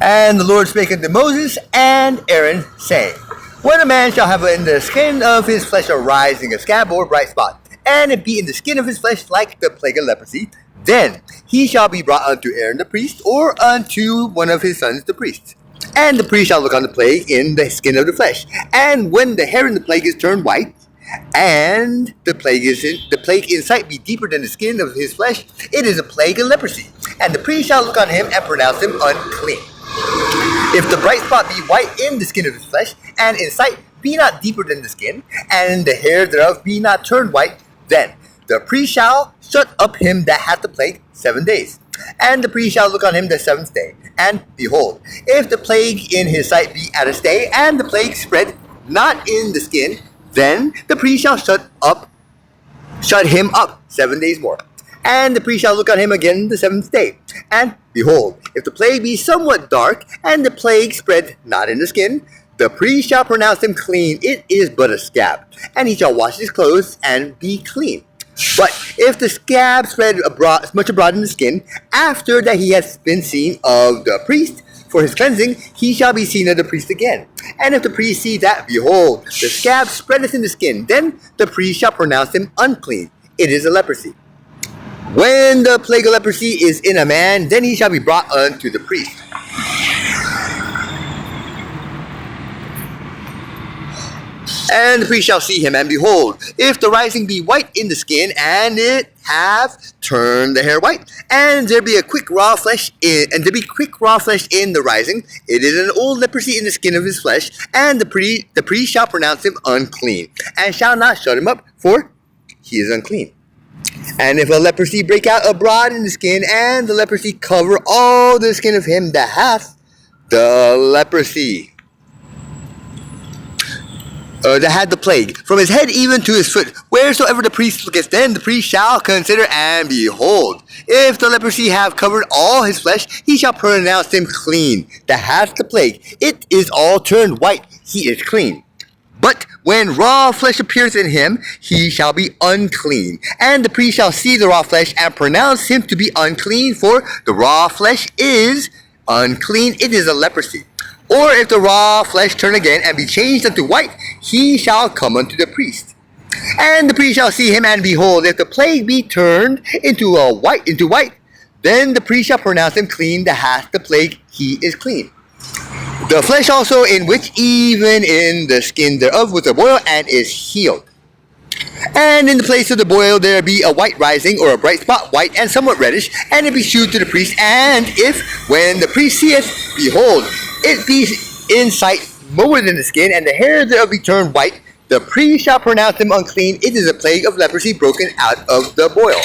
And the Lord spake unto Moses and Aaron, saying, When a man shall have in the skin of his flesh a rising, a scab, or bright spot, and it be in the skin of his flesh like the plague of leprosy, then he shall be brought unto Aaron the priest, or unto one of his sons the priests. And the priest shall look on the plague in the skin of the flesh. And when the hair in the plague is turned white, and the plague in sight be deeper than the skin of his flesh, it is a plague of leprosy. And the priest shall look on him and pronounce him unclean. If the bright spot be white in the skin of his flesh, and in sight be not deeper than the skin, and the hair thereof be not turned white, then the priest shall shut up him that hath the plague 7 days. And the priest shall look on him the seventh day. And behold, if the plague in his sight be at a stay, and the plague spread not in the skin, then the priest shall shut him up 7 days more. And the priest shall look on him again the seventh day. And behold, if the plague be somewhat dark, and the plague spread not in the skin, the priest shall pronounce him clean. It is but a scab. And he shall wash his clothes and be clean. But if the scab spread much abroad in the skin, after that he has been seen of the priest for his cleansing, he shall be seen of the priest again. And if the priest see that, behold, the scab spreadeth in the skin, then the priest shall pronounce him unclean. It is a leprosy. When the plague of leprosy is in a man, then he shall be brought unto the priest. And the priest shall see him, and behold, if the rising be white in the skin, and it have turned the hair white, and there be quick raw flesh in the rising, it is an old leprosy in the skin of his flesh, and the priest shall pronounce him unclean, and shall not shut him up, for he is unclean. And if a leprosy break out abroad in the skin, and the leprosy cover all the skin of him that hath the leprosy, that had the plague, from his head even to his foot, wheresoever the priest looketh, then the priest shall consider, and behold, if the leprosy have covered all his flesh, he shall pronounce him clean, that hath the plague. It is all turned white, he is clean. But when raw flesh appears in him, he shall be unclean. And the priest shall see the raw flesh, and pronounce him to be unclean, for the raw flesh is unclean, it is a leprosy. Or if the raw flesh turn again, and be changed unto white, he shall come unto the priest. And the priest shall see him, and behold, if the plague be turned into white, then the priest shall pronounce him clean that hath the plague, he is clean. The flesh also in which even in the skin thereof was a boil, and is healed. And in the place of the boil there be a white rising, or a bright spot, white and somewhat reddish, and it be shewed to the priest. And if, when the priest seeth, behold, it be in sight more than the skin, and the hair thereof be turned white, the priest shall pronounce him unclean. It is a plague of leprosy broken out of the boil.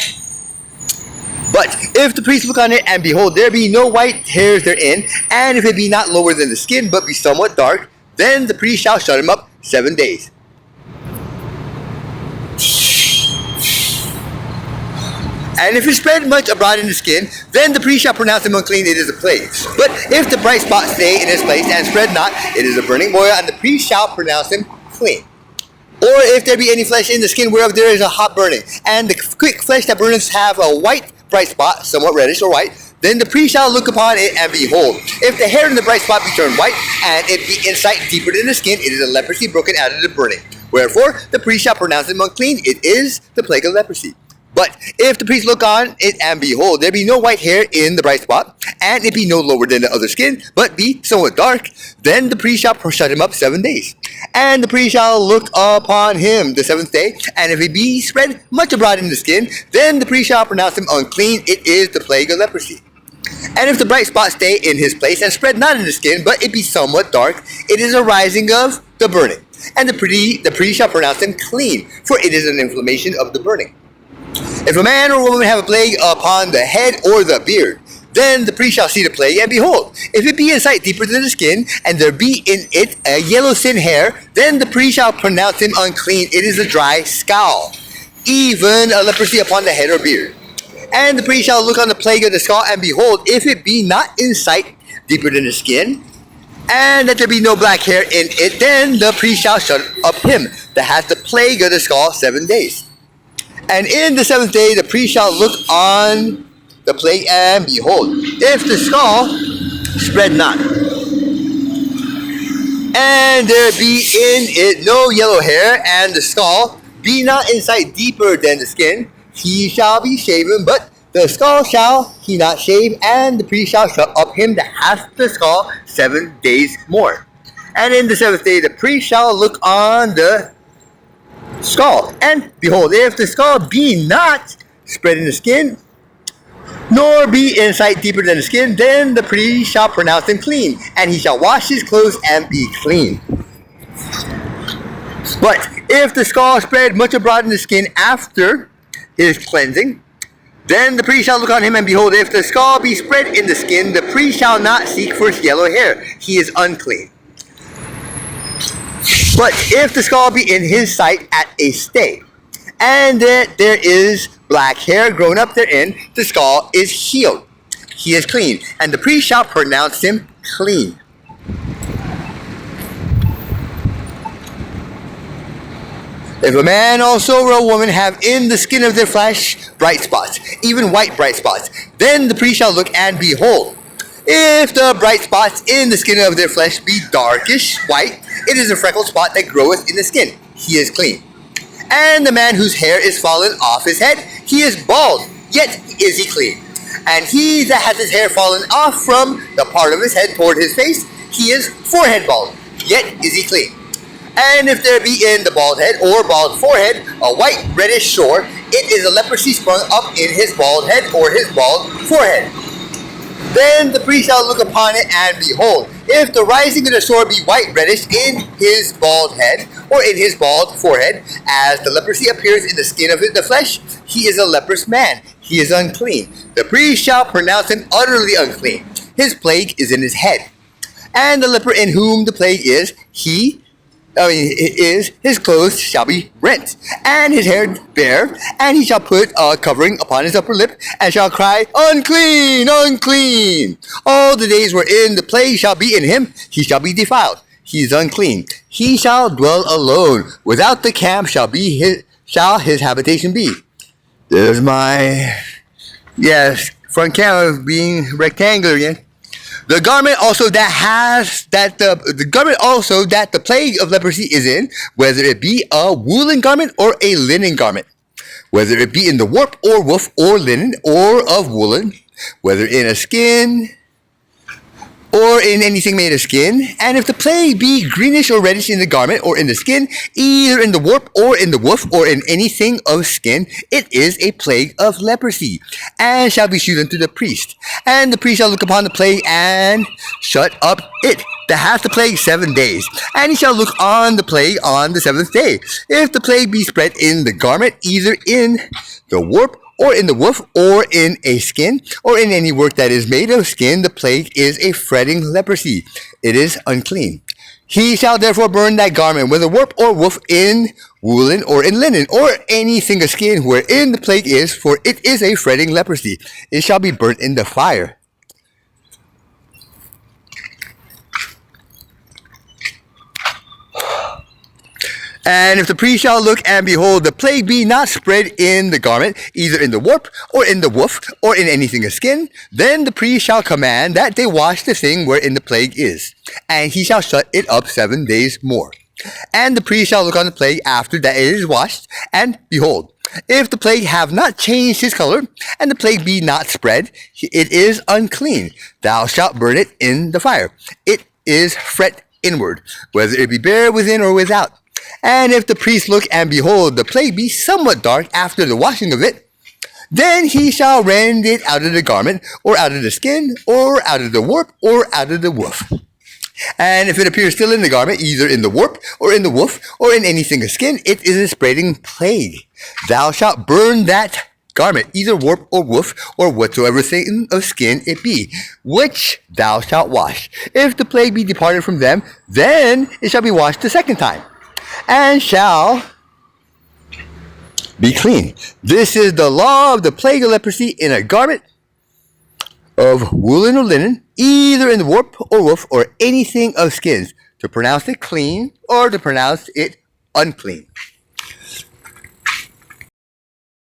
But if the priest look on it, and behold, there be no white hairs therein, and if it be not lower than the skin, but be somewhat dark, then the priest shall shut him up 7 days. And if it spread much abroad in the skin, then the priest shall pronounce him unclean, it is a plague. But if the bright spot stay in his place, and spread not, it is a burning boil, and the priest shall pronounce him clean. Or if there be any flesh in the skin whereof there is a hot burning, and the quick flesh that burneth have a white bright spot, somewhat reddish or white, then the priest shall look upon it, and behold, if the hair in the bright spot be turned white, and it be in sight deeper than the skin, it is a leprosy broken out of the burning. Wherefore the priest shall pronounce him unclean, it is the plague of leprosy. But if the priest look on it, and behold, there be no white hair in the bright spot, and it be no lower than the other skin, but be somewhat dark, then the priest shall shut him up 7 days. And the priest shall look upon him the seventh day, and if it be spread much abroad in the skin, then the priest shall pronounce him unclean, it is the plague of leprosy. And if the bright spot stay in his place, and spread not in the skin, but it be somewhat dark, it is a rising of the burning. And the priest shall pronounce him clean, for it is an inflammation of the burning. If a man or woman have a plague upon the head or the beard, then the priest shall see the plague, and behold, if it be in sight deeper than the skin, and there be in it a yellow thin hair, then the priest shall pronounce him unclean, it is a dry scowl, even a leprosy upon the head or beard. And the priest shall look on the plague of the skull, and behold, if it be not in sight deeper than the skin, and that there be no black hair in it, then the priest shall shut up him that hath the plague of the skull 7 days. And in the seventh day the priest shall look on the plague, and behold, if the skull spread not, And there be in it no yellow hair, and the skull be not in sight deeper than the skin, he shall be shaven, but the skull shall he not shave, and the priest shall shut up him that hath the skull 7 days more. And in the seventh day the priest shall look on the skull, and behold, if the skull be not spread in the skin, nor be in sight deeper than the skin, then the priest shall pronounce him clean, and he shall wash his clothes and be clean. But if the skull spread much abroad in the skin after his cleansing, then the priest shall look on him, and behold, if the skull be spread in the skin, the priest shall not seek for his yellow hair, he is unclean. But if the skull be in his sight at a stay, and that there is black hair grown up therein, the skull is healed, he is clean, and the priest shall pronounce him clean. If a man also or a woman have in the skin of their flesh bright spots, even white bright spots, then the priest shall look, and behold, if the bright spots in the skin of their flesh be darkish white, it is a freckled spot that groweth in the skin, he is clean. And the man whose hair is fallen off his head, he is bald, yet is he clean. And he that hath his hair fallen off from the part of his head toward his face, he is forehead bald, yet is he clean. And if there be in the bald head or bald forehead a white reddish sore, it is a leprosy sprung up in his bald head or his bald forehead. Then the priest shall look upon it, and behold, if the rising of the sore be white reddish in his bald head or in his bald forehead, as the leprosy appears in the skin of the flesh, he is a leprous man, he is unclean. The priest shall pronounce him utterly unclean. His plague is in his head. And the leper in whom the plague is, his clothes shall be rent, and his hair bare, and he shall put a covering upon his upper lip, and shall cry, Unclean, unclean! All the days wherein the plague shall be in him, he shall be defiled. He is unclean. He shall dwell alone. Without the camp shall his habitation be. There's my, front camera being rectangular again. The garment also that the plague of leprosy is in, whether it be a woolen garment or a linen garment, whether it be in the warp or woof or linen or of woolen, whether in a skin or in anything made of skin, and if the plague be greenish or reddish in the garment or in the skin, either in the warp or in the woof or in anything of skin, it is a plague of leprosy, and shall be shewed unto the priest. And the priest shall look upon the plague and shut up it that hath the plague 7 days, and he shall look on the plague on the seventh day. If the plague be spread in the garment, either in the warp or in the woof, or in a skin, or in any work that is made of skin, the plague is a fretting leprosy. It is unclean. He shall therefore burn that garment, whether warp or woof, in woolen or in linen, or anything of skin wherein the plague is, for it is a fretting leprosy. It shall be burnt in the fire. And if the priest shall look, and behold, the plague be not spread in the garment, either in the warp, or in the woof, or in anything of skin, then the priest shall command that they wash the thing wherein the plague is, and he shall shut it up 7 days more. And the priest shall look on the plague after that it is washed, and behold, if the plague have not changed his color, and the plague be not spread, it is unclean. Thou shalt burn it in the fire. It is fret inward, whether it be bare within or without. And if the priest look, and behold, the plague be somewhat dark after the washing of it, then he shall rend it out of the garment, or out of the skin, or out of the warp, or out of the woof. And if it appears still in the garment, either in the warp, or in the woof, or in anything of skin, it is a spreading plague. Thou shalt burn that garment, either warp or woof, or whatsoever thing of skin it be, which thou shalt wash. If the plague be departed from them, then it shall be washed the second time, and shall be clean. This is the law of the plague of leprosy in a garment of woolen or linen, either in the warp or woof, or anything of skins, to pronounce it clean or to pronounce it unclean.